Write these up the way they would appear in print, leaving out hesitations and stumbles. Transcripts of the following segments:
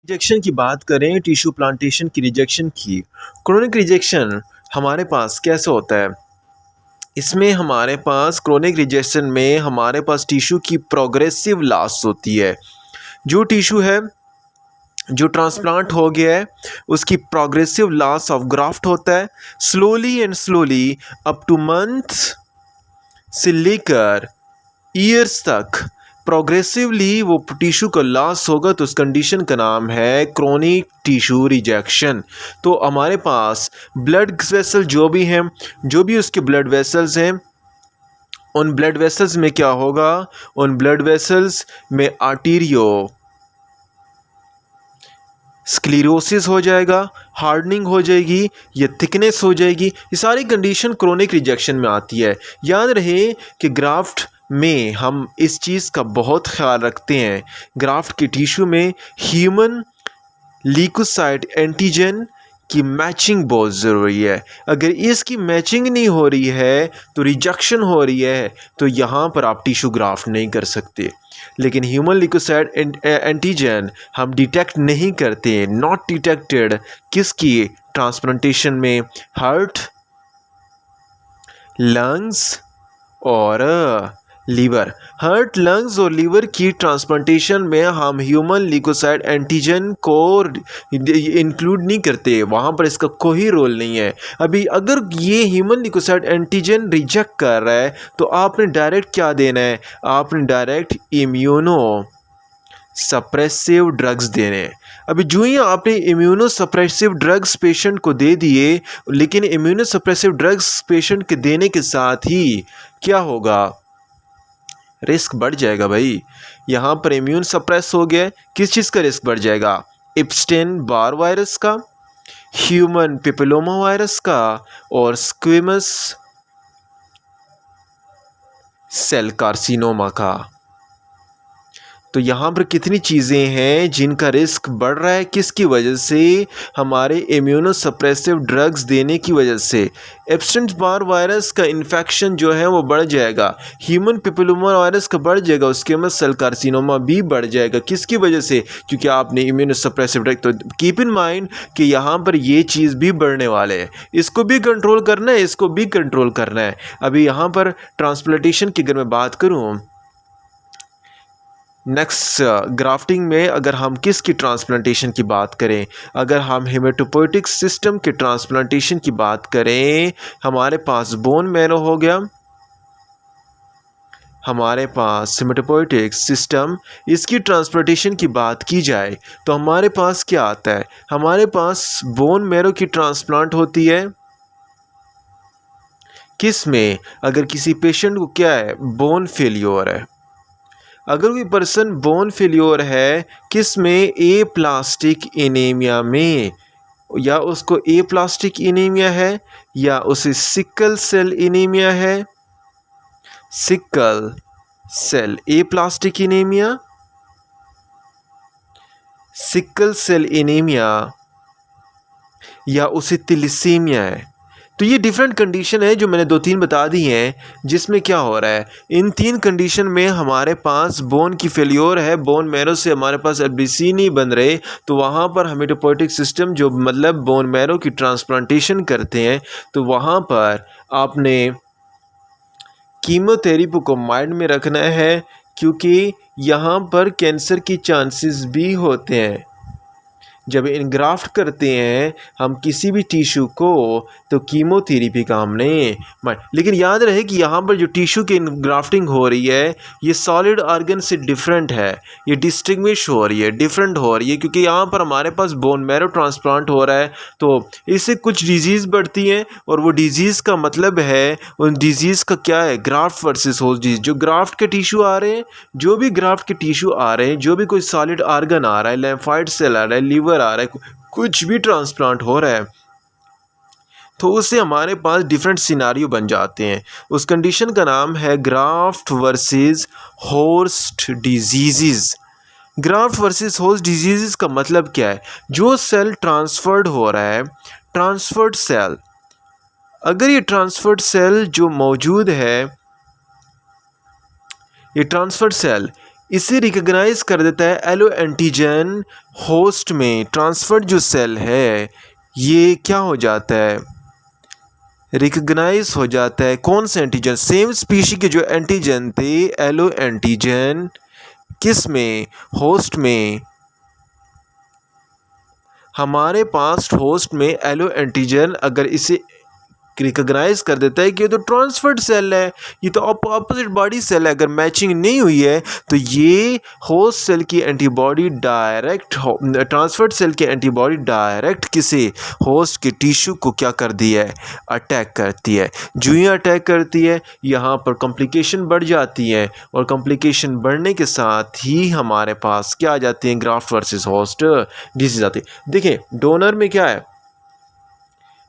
Rejection की बात करें टिश्यू प्लांटेशन की रिजेक्शन की। क्रोनिक रिजेक्शन हमारे पास कैसे होता है? इसमें हमारे पास क्रोनिक रिजेक्शन में हमारे पास टिश्यू की प्रोग्रेसिव लॉस होती है। जो टिश्यू है जो ट्रांसप्लांट हो गया है उसकी प्रोग्रेसिव लॉस ऑफ ग्राफ्ट होता है। Slowly and slowly up two months से लेकर ईयर्स तक प्रोग्रेसिवली वो टिश्यू का लॉस होगा, तो उस कंडीशन का नाम है क्रोनिक टिश्यू रिजेक्शन। तो हमारे पास ब्लड वेसल जो भी हैं, जो भी उसके ब्लड वेसल्स हैं, उन ब्लड वेसल्स में क्या होगा? उन ब्लड वेसल्स में आर्टेरियो स्क्लेरोसिस हो जाएगा, हार्डनिंग हो जाएगी या थिकनेस हो जाएगी। ये सारी कंडीशन क्रोनिक रिजेक्शन में आती है। याद रहे कि ग्राफ्ट में हम इस चीज़ का बहुत ख्याल रखते हैं। ग्राफ्ट के टिश्यू में ह्यूमन ल्यूकोसाइट एंटीजन की मैचिंग बहुत ज़रूरी है। अगर इसकी मैचिंग नहीं हो रही है तो रिजेक्शन हो रही है, तो यहाँ पर आप टिश्यू ग्राफ्ट नहीं कर सकते। लेकिन ह्यूमन ल्यूकोसाइट एंटीजन हम डिटेक्ट नहीं करते, नॉट डिटेक्टेड किसकी ट्रांसप्लांटेशन में? हार्ट, लंग्स और लीवर। हार्ट, लंग्स और लीवर की ट्रांसप्लांटेशन में हम ह्यूमन ल्यूकोसाइट एंटीजन को इंक्लूड नहीं करते, वहाँ पर इसका कोई रोल नहीं है। अभी अगर ये ह्यूमन ल्यूकोसाइट एंटीजन रिजेक्ट कर रहा है तो आपने डायरेक्ट क्या देना है? आपने डायरेक्ट इम्यूनो सप्रेसिव ड्रग्स देने हैं। अभी जो ही आपने इम्यूनो सप्रेसिव ड्रग्स पेशेंट को दे दिए, लेकिन इम्यूनो सप्रेसिव ड्रग्स पेशेंट के देने के साथ ही क्या होगा? रिस्क बढ़ जाएगा भाई। यहाँ पर इम्यून सप्रेस हो गया, किस चीज़ का रिस्क बढ़ जाएगा? एप्स्टेन बार वायरस का, ह्यूमन पेपिलोमा वायरस का और स्क्वेमस सेल कार्सिनोमा का। तो यहाँ पर कितनी चीज़ें हैं जिनका रिस्क बढ़ रहा है, किसकी वजह से? हमारे इम्यूनो सप्रेसिव ड्रग्स देने की वजह से। एब्सेंट बार वायरस का इन्फेक्शन जो है वो बढ़ जाएगा, ह्यूमन पेपिलोमा वायरस का बढ़ जाएगा, उसके में सेल कार्सिनोमा भी बढ़ जाएगा। किसकी वजह से? क्योंकि आपने इम्यूनो सप्रेसिव ड्रग। तो कीप इन माइंड कि यहाँ पर ये चीज़ भी बढ़ने वाले है, इसको भी कंट्रोल करना है, इसको भी कंट्रोल करना है। अभी यहाँ पर ट्रांसप्लांटेशन की अगर मैं बात करूँ, नेक्स्ट ग्राफ्टिंग में अगर हम किसकी ट्रांसप्लांटेशन की बात करें, अगर हम हेमेटोपोइटिक सिस्टम के ट्रांसप्लांटेशन की बात करें, हमारे पास बोन मैरो हो गया, हमारे पास हेमेटोपोइटिक सिस्टम, इसकी ट्रांसप्लांटेशन की बात की जाए तो हमारे पास क्या आता है? हमारे पास बोन मैरो की ट्रांसप्लांट होती है। किस में? अगर किसी पेशेंट को क्या है? बोन फेल्योर है। अगर कोई पर्सन बोन फेल्योर है, किस में? ए प्लास्टिक एनीमिया में, या उसको ए प्लास्टिक एनीमिया है या उसे सिकल सेल एनीमिया है। Sickle cell aplastic anaemia, sickle cell anaemia या उसे तिलिसीमिया है। तो ये डिफरेंट कंडीशन है जो मैंने 2-3 बता दी हैं, जिसमें क्या हो रहा है? इन 3 कंडीशन में हमारे पास बोन की फेल्योर है, बोन मैरो से हमारे पास एलबीसी नहीं बन रहे, तो वहाँ पर हेमेटोपोइटिक सिस्टम जो मतलब बोन मैरो की ट्रांसप्लांटेशन करते हैं, तो वहाँ पर आपने कीमोथेरेपी को माइंड में रखना है, क्योंकि यहाँ पर कैंसर की चांसेस भी होते हैं। जब इनग्राफ्ट करते हैं हम किसी भी टिश्यू को, तो कीमोथेरेपी का हमने लेकिन याद रहे कि यहाँ पर जो टिश्यू की इनग्राफ्टिंग हो रही है ये सॉलिड ऑर्गन से डिफरेंट है, ये डिस्टिंग्विश हो रही है, डिफरेंट हो रही है, क्योंकि यहाँ पर हमारे पास बोन मैरो ट्रांसप्लांट हो रहा है, तो इससे कुछ डिजीज़ बढ़ती हैं, और वो डिजीज़ का मतलब है, उन डिजीज़ का क्या है? Graft versus host disease. जो ग्राफ्ट के टिश्यू आ रहे हैं, जो भी ग्राफ्ट के टिश्यू आ रहे हैं, जो भी कोई सॉलिड ऑर्गन आ रहा है, लिम्फोइड सेल आ रहा है, लीवर आ रहा है, कुछ भी ट्रांसप्लांट हो रहा है, तो उससे हमारे पास डिफरेंट सिनारियो बन जाते हैं। उस कंडीशन का नाम है graft versus host disease. Graft versus host disease का मतलब क्या है? जो सेल ट्रांसफर्ड हो रहा है, ट्रांसफर्ड सेल, अगर ये ट्रांसफर्ड सेल जो मौजूद है, ये ट्रांसफर्ड सेल इसे रिकॉग्नाइज कर देता है एलो एंटीजन होस्ट में ट्रांसफर्ड जो सेल है ये क्या हो जाता है, रिकॉग्नाइज हो जाता है। कौन से एंटीजन, सेम स्पीशी के जो एंटीजन थे एलो एंटीजन किस में, होस्ट में। हमारे पास होस्ट में एलो एंटीजन अगर इसे रिकॉग्नाइज कर देता है कि ये तो ट्रांसफर्ड सेल है, ये तो ऑपोजिट बॉडी सेल है, अगर मैचिंग नहीं हुई है तो ये होस्ट सेल की एंटीबॉडी डायरेक्ट ट्रांसफर्ड सेल की एंटीबॉडी डायरेक्ट किसी होस्ट के टिश्यू को क्या कर दी है, अटैक करती है। जो ही अटैक करती है यहाँ पर कॉम्प्लिकेशन बढ़ जाती है और कॉम्प्लिकेशन बढ़ने के साथ ही हमारे पास क्या आ जाती है, ग्राफ्ट वर्सेस होस्ट डिजीज आती है। देखिए डोनर में क्या है,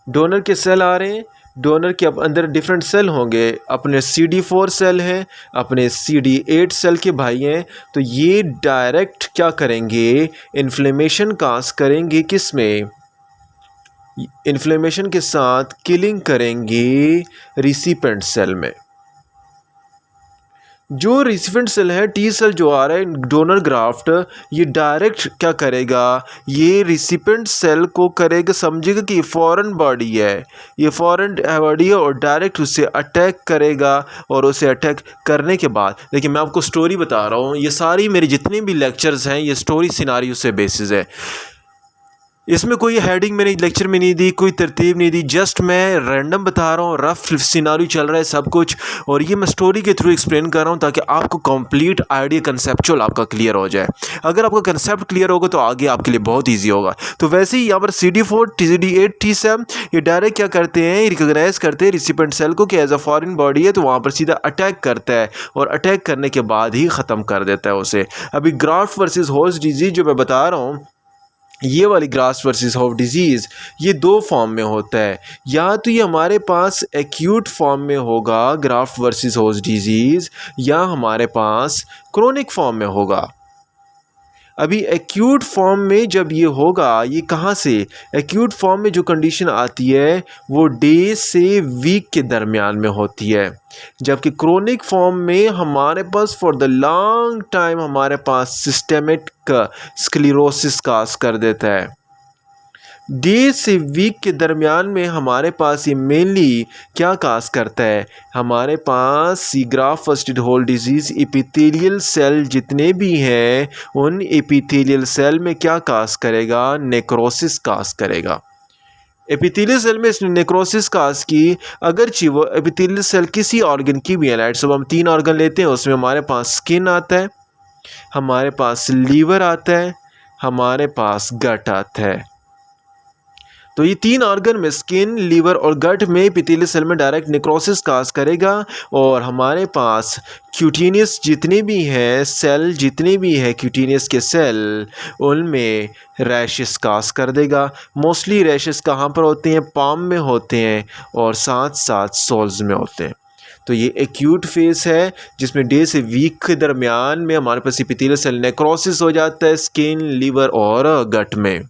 डोनर के सेल आ रहे हैं, डोनर के अंदर डिफरेंट सेल होंगे, अपने CD4 सेल हैं, अपने CD8 सेल के भाई हैं, तो ये डायरेक्ट क्या करेंगे, इन्फ्लेमेशन काज करेंगे, किस में, इन्फ्लेमेशन के साथ किलिंग करेंगे रिसिपेंट सेल में। जो रिसिपेंट सेल है टी सेल जो आ रहा है डोनर ग्राफ्ट, ये डायरेक्ट क्या करेगा, ये रिसिपेंट सेल को करेगा, समझेगा कि ये फॉरेन बॉडी है, ये फॉरेन बॉडी है और डायरेक्ट उसे अटैक करेगा। और उसे अटैक करने के बाद देखिए मैं आपको स्टोरी बता रहा हूँ, ये सारी मेरी जितने भी लेक्चर्स हैं ये स्टोरी सिनारियो से बेसिस है, इसमें कोई हेडिंग मैंने लेक्चर में नहीं दी, कोई तरतीब नहीं दी, जस्ट मैं रैंडम बता रहा हूँ, रफ सिनारियो चल रहा है सब कुछ, और ये मैं स्टोरी के थ्रू एक्सप्लेन कर रहा हूँ ताकि आपको कंप्लीट आइडिया कंसेप्चुअल आपका क्लियर हो जाए। अगर आपका कंसेप्ट क्लियर होगा तो आगे आपके लिए बहुत ईजी होगा। तो वैसे ही यहाँ पर CD4 CD8 T सेल ये डायरेक्ट क्या करते हैं, रिकॉग्नाइज करते हैं रिसिपेंट सेल को कि एज अ फॉरेन बॉडी है, तो वहाँ पर सीधा अटैक करता है और अटैक करने के बाद ही ख़त्म कर देता है उसे। अभी ग्राफ्ट वर्सेस होस्ट डिजीज जो मैं बता रहा हूँ, ये वाली ग्राफ्ट वर्सेस होस्ट डिजीज़ ये दो फॉर्म में होता है, या तो ये हमारे पास एक्यूट फॉर्म में होगा ग्राफ्ट वर्सेस होस्ट डिजीज़, या हमारे पास क्रोनिक फॉर्म में होगा। अभी एक्यूट फॉर्म में जब ये होगा, ये कहाँ से, एक्यूट फॉर्म में जो कंडीशन आती है वो डे से वीक के दरमियान में होती है, जबकि क्रोनिक फॉर्म में हमारे पास फॉर द लॉन्ग टाइम हमारे पास सिस्टेमिक स्क्लेरोसिस काज कर देता है। डे से वीक के दरमियान में हमारे पास ये मेनली क्या काज करता है, हमारे पास graft versus host disease epithelial cell जितने भी हैं उन एपिथेलियल सेल में क्या काज करेगा, नेक्रोसिस काज करेगा। एपिथेलियल सेल में इसने नेक्रोसिस काज की, अगरचे वो एपिथेलियल सेल किसी ऑर्गन की भी है, लाइट सब हम 3 ऑर्गन लेते हैं, उसमें हमारे पास स्किन आता है, हमारे पास लीवर आता है, हमारे पास गट आता है। तो ये 3 ऑर्गन में स्किन, लीवर और गट में एपिथेलियल सेल में डायरेक्ट नेक्रोसिस काज करेगा, और हमारे पास क्यूटेनियस जितने भी हैं सेल, जितने भी हैं क्यूटेनियस के सेल, उनमें रैशेस काज कर देगा। मोस्टली रैशेस कहाँ पर होते हैं, पाम में होते हैं और साथ साथ सोल्स में होते हैं। तो ये एक्यूट फेस है जिसमें डे से वीक के दरमियान में हमारे पास एपिथेलियल सेल नेक्रोसिस हो जाता है स्किन, लीवर और गट में।